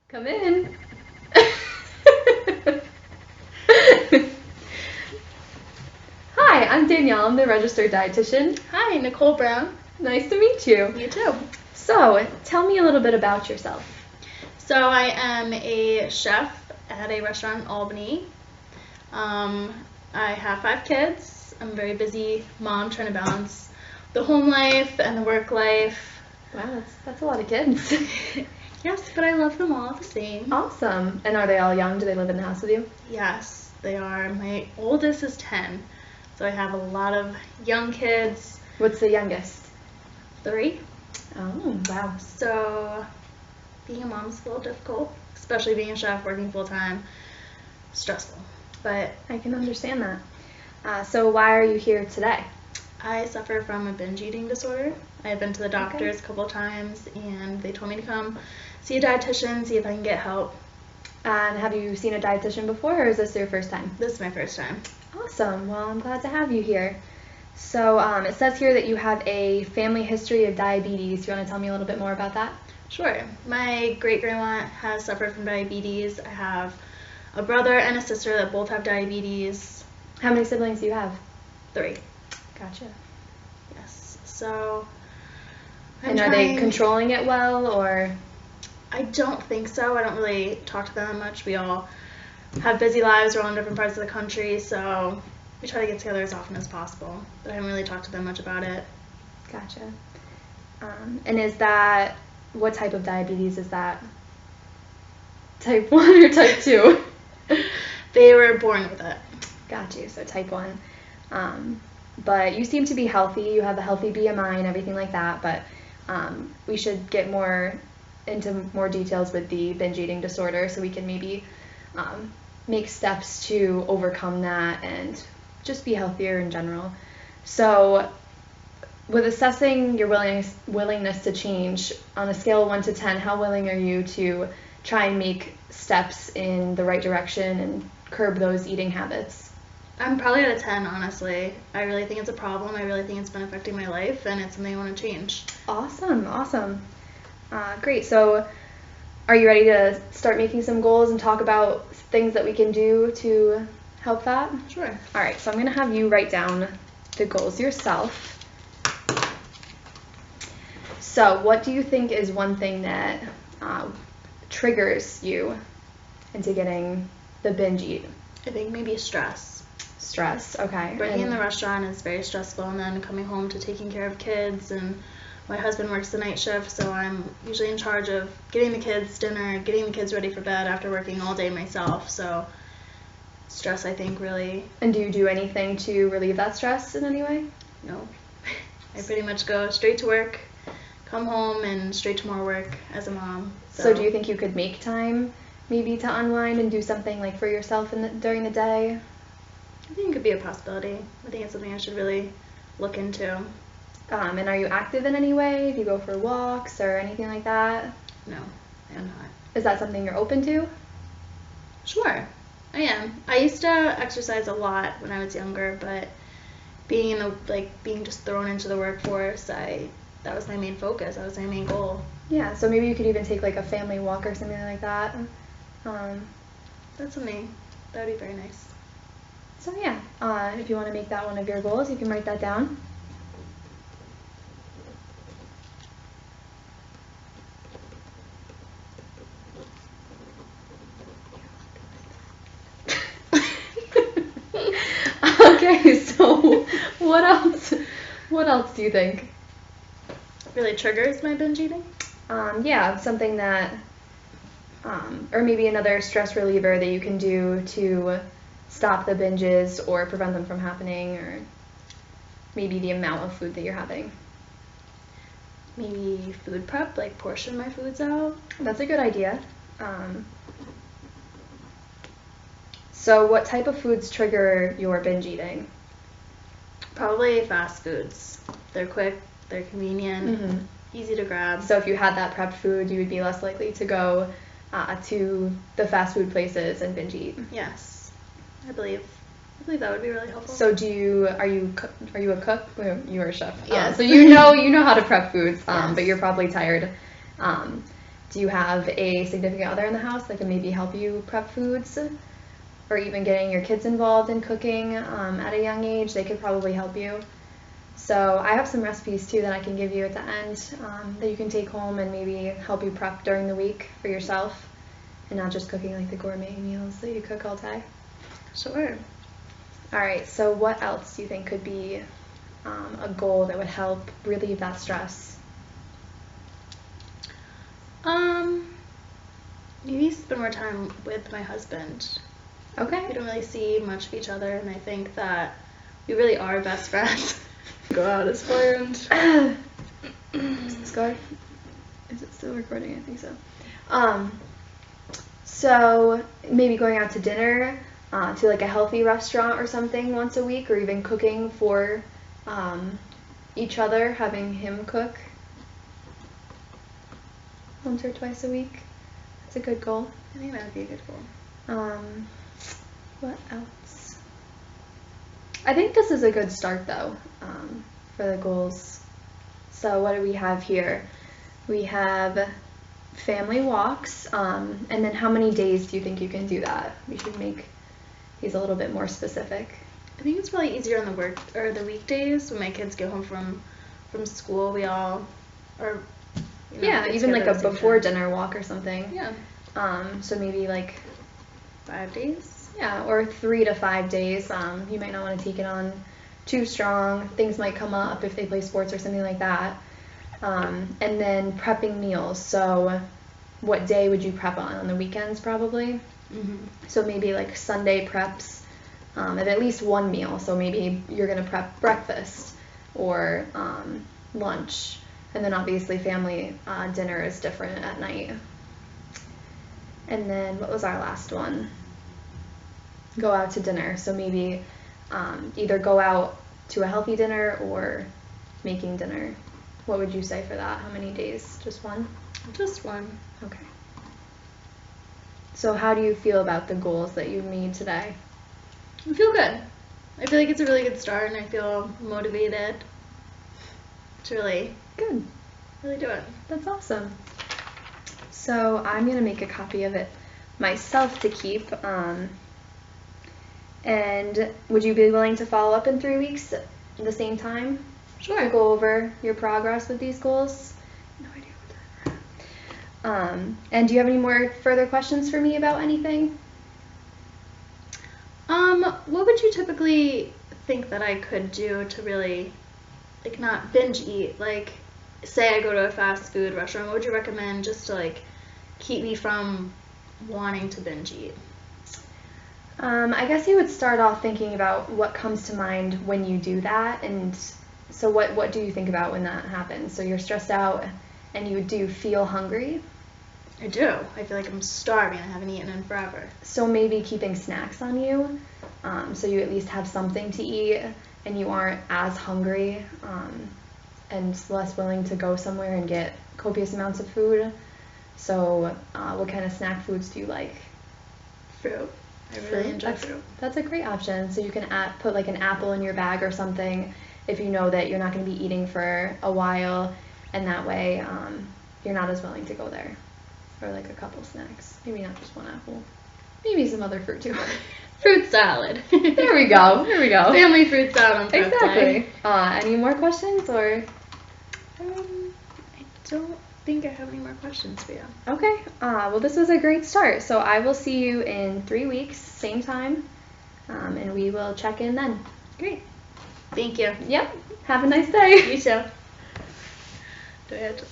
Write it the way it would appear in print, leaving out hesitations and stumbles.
Come in. Hi, I'm Danielle. I'm the registered dietitian. Hi, Nicole Brown. Nice to meet you. You too. So, tell me a little bit about yourself. So I am a chef at a restaurant in Albany. I have 5 kids. I'm a very busy mom trying to balance the home life and the work life. Wow, that's a lot of kids. Yes, but I love them all the same. Awesome. And are they all young? Do they live in the house with you? Yes, they are. My oldest is 10, so I have a lot of young kids. What's the youngest? 3. Oh, wow. So being a mom is a little difficult, especially being a chef, working full-time, stressful. But I can understand that. So why are you here today? I suffer from a binge eating disorder. I've been to the doctors a couple of times, and they told me to come see a dietitian, see if I can get help. And have you seen a dietitian before, or is this your first time? This is my first time. Awesome. Well, I'm glad to have you here. So it says here that you have a family history of diabetes. You want to tell me a little bit more about that? Sure. My great-grandma has suffered from diabetes. I have a brother and a sister that both have diabetes. How many siblings do you have? 3. Gotcha. Yes. So And are they controlling it well, or? I don't think so. I don't really talk to them that much. We all have busy lives. We're all in different parts of the country, so we try to get together as often as possible. But I haven't really talked to them much about it. Gotcha. And is that, what type of diabetes is that? Type 1 or type 2? They were born with it. Got you, so type 1. But you seem to be healthy. You have a healthy BMI and everything like that, but we should get into more details with the binge eating disorder so we can maybe make steps to overcome that and just be healthier in general. So with assessing your willingness to change, on a scale of 1 to 10, how willing are you to try and make steps in the right direction and curb those eating habits? I'm probably at a 10, honestly. I really think it's a problem. I really think it's been affecting my life, and it's something I want to change. Awesome. Great. So are you ready to start making some goals and talk about things that we can do to help that? Sure. All right, so I'm going to have you write down the goals yourself. So what do you think is one thing that triggers you into getting the binge eat? I think maybe stress. Stress, okay. Working in the restaurant is very stressful, and then coming home to taking care of kids, and my husband works the night shift, so I'm usually in charge of getting the kids dinner, getting the kids ready for bed after working all day myself, so stress, I think, really. And do you do anything to relieve that stress in any way? No. I pretty much go straight to work, come home, and straight to more work as a mom. So do you think you could make time maybe to unwind and do something like for yourself during the day? I think it could be a possibility. I think it's something I should really look into. And are you active in any way? Do you go for walks or anything like that? No, I am not. Is that something you're open to? Sure, I am. I used to exercise a lot when I was younger, but being just thrown into the workforce, that was my main focus. That was my main goal. Yeah, so maybe you could even take like a family walk or something like that. That's something that would be very nice. So yeah, if you want to make that one of your goals, you can write that down. Okay, so what else do you think really triggers my binge eating? Yeah, something that or maybe another stress reliever that you can do to stop the binges or prevent them from happening, or maybe the amount of food that you're having. Maybe food prep, like portion my foods out. That's a good idea. So what type of foods trigger your binge eating? Probably fast foods. They're quick, they're convenient, easy to grab. So if you had that prepped food, you would be less likely to go to the fast food places and binge eat. Yes, I believe that would be really helpful. So are you a cook? Well, you are a chef. Yes. So you know how to prep foods, Yes. but you're probably tired. Do you have a significant other in the house that can maybe help you prep foods? Or even getting your kids involved in cooking at a young age, they could probably help you. So I have some recipes too that I can give you at the end that you can take home and maybe help you prep during the week for yourself, and not just cooking like the gourmet meals that you cook all day. Sure. All right, so what else do you think could be a goal that would help relieve that stress? Maybe spend more time with my husband. We Okay. don't really see much of each other, and I think that we really are best friends. Go out as planned. Scar? Is it still recording? I think so. So maybe going out to dinner, to like a healthy restaurant or something once a week, or even cooking for each other, having him cook once or twice a week. That's a good goal. I think that would be a good goal. What else? I think this is a good start though, for the goals. So what do we have here? We have family walks, and then how many days do you think you can do that? We should make these a little bit more specific. I think it's probably easier on the weekdays when my kids get home from school. We all are. Yeah, get even like together a at the same before time. dinner walk or something. Yeah. So maybe like 5 days. yeah, or 3 to 5 days. You might not want to take it on too strong. Things might come up if they play sports or something like that. And then prepping meals. So what day would you prep on? On the weekends probably? Mm-hmm. So maybe like Sunday preps of at least one meal. So maybe you're going to prep breakfast or lunch. And then obviously family dinner is different at night. And then what was our last one? Go out to dinner. So maybe either go out to a healthy dinner or making dinner. What would you say for that? How many days? Just one? Just one. Okay. So how do you feel about the goals that you made today? I feel good. I feel like it's a really good start, and I feel motivated to really Good. do it. That's awesome. So I'm going to make a copy of it myself to keep. And would you be willing to follow up in 3 weeks at the same time? Sure. To go over your progress with these goals? No idea what time. And do you have any more further questions for me about anything? What would you typically think that I could do to really, like, not binge eat? Like, say I go to a fast food restaurant, what would you recommend just to, like, keep me from wanting to binge eat? I guess you would start off thinking about what comes to mind when you do that, and so what do you think about when that happens? So you're stressed out and you do feel hungry. I do. I feel like I'm starving. I haven't eaten in forever. So maybe keeping snacks on you, so you at least have something to eat and you aren't as hungry and less willing to go somewhere and get copious amounts of food. So what kind of snack foods do you like? Fruit. I really enjoy That's, fruit. that's a great option. So you can put like an apple in your bag or something if you know that you're not going to be eating for a while, and that way you're not as willing to go there. Or like a couple snacks. Maybe not just one apple. Maybe some other fruit too. Fruit salad. There we go. There we go. Family fruit salad on prep Exactly. day. Any more questions or? I don't think I have any more questions for you. Okay. Well, this was a great start. So I will see you in 3 weeks, same time, and we will check in then. Great. Thank you. Yep. Have a nice day. You too. Do I have to